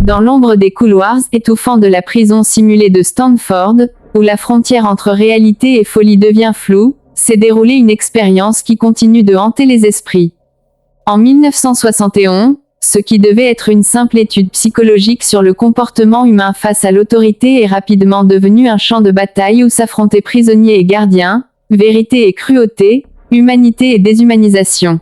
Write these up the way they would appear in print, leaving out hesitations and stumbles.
Dans l'ombre des couloirs étouffants de la prison simulée de Stanford, où la frontière entre réalité et folie devient floue, s'est déroulée une expérience qui continue de hanter les esprits. En 1971, ce qui devait être une simple étude psychologique sur le comportement humain face à l'autorité est rapidement devenu un champ de bataille où s'affrontaient prisonniers et gardiens, vérité et cruauté, humanité et déshumanisation.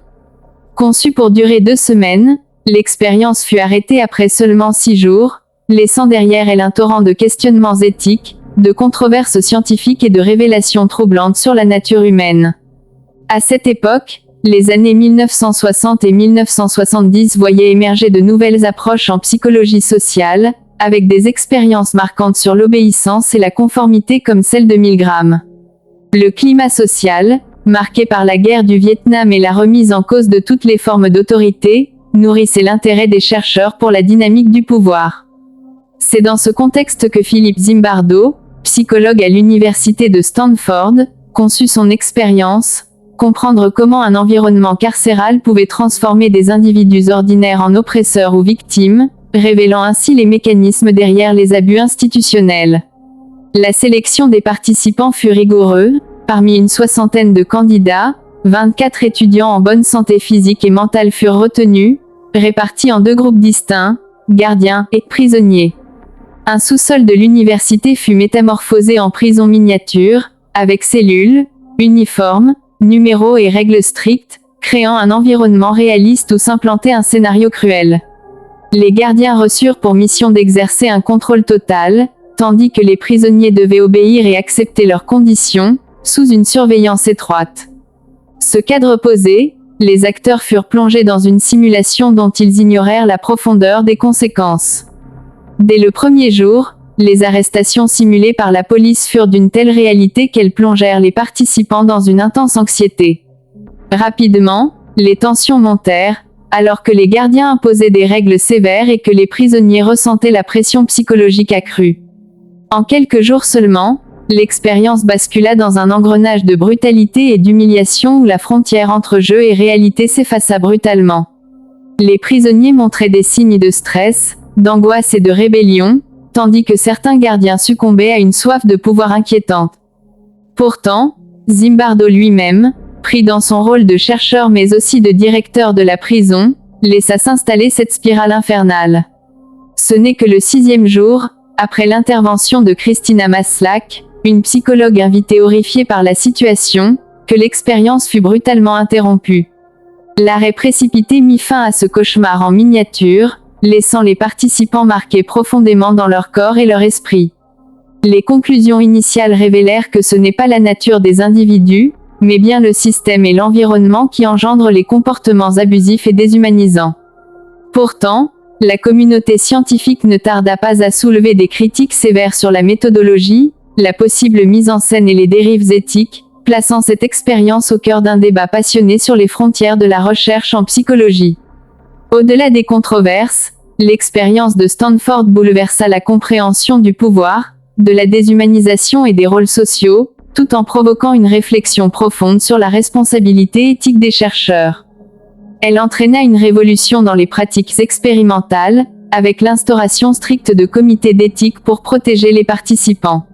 Conçue pour durer 2 semaines, l'expérience fut arrêtée après seulement 6 jours, laissant derrière elle un torrent de questionnements éthiques, de controverses scientifiques et de révélations troublantes sur la nature humaine. À cette époque, les années 1960 et 1970 voyaient émerger de nouvelles approches en psychologie sociale, avec des expériences marquantes sur l'obéissance et la conformité comme celle de Milgram. Le climat social, marqué par la guerre du Vietnam et la remise en cause de toutes les formes d'autorité, nourrissait l'intérêt des chercheurs pour la dynamique du pouvoir. C'est dans ce contexte que Philippe Zimbardo, psychologue à l'université de Stanford, conçut son expérience, comprendre comment un environnement carcéral pouvait transformer des individus ordinaires en oppresseurs ou victimes, révélant ainsi les mécanismes derrière les abus institutionnels. La sélection des participants fut rigoureuse. Parmi une 60aine de candidats, 24 étudiants en bonne santé physique et mentale furent retenus, répartis en 2 groupes distincts, gardiens et prisonniers. Un sous-sol de l'université fut métamorphosé en prison miniature, avec cellules, uniformes, numéros et règles strictes, créant un environnement réaliste où s'implantait un scénario cruel. Les gardiens reçurent pour mission d'exercer un contrôle total, tandis que les prisonniers devaient obéir et accepter leurs conditions, sous une surveillance étroite. Ce cadre posé, les acteurs furent plongés dans une simulation dont ils ignorèrent la profondeur des conséquences. Dès le premier jour, les arrestations simulées par la police furent d'une telle réalité qu'elles plongèrent les participants dans une intense anxiété. Rapidement, les tensions montèrent, alors que les gardiens imposaient des règles sévères et que les prisonniers ressentaient la pression psychologique accrue. En quelques jours seulement, l'expérience bascula dans un engrenage de brutalité et d'humiliation où la frontière entre jeu et réalité s'effaça brutalement. Les prisonniers montraient des signes de stress, d'angoisse et de rébellion, tandis que certains gardiens succombaient à une soif de pouvoir inquiétante. Pourtant, Zimbardo lui-même, pris dans son rôle de chercheur mais aussi de directeur de la prison, laissa s'installer cette spirale infernale. Ce n'est que le 6e jour, après l'intervention de Christina Maslach, une psychologue invitée horrifiée par la situation, que l'expérience fut brutalement interrompue. L'arrêt précipité mit fin à ce cauchemar en miniature, laissant les participants marqués profondément dans leur corps et leur esprit. Les conclusions initiales révélèrent que ce n'est pas la nature des individus, mais bien le système et l'environnement qui engendrent les comportements abusifs et déshumanisants. Pourtant, la communauté scientifique ne tarda pas à soulever des critiques sévères sur la méthodologie, la possible mise en scène et les dérives éthiques, plaçant cette expérience au cœur d'un débat passionné sur les frontières de la recherche en psychologie. Au-delà des controverses, l'expérience de Stanford bouleversa la compréhension du pouvoir, de la déshumanisation et des rôles sociaux, tout en provoquant une réflexion profonde sur la responsabilité éthique des chercheurs. Elle entraîna une révolution dans les pratiques expérimentales, avec l'instauration stricte de comités d'éthique pour protéger les participants.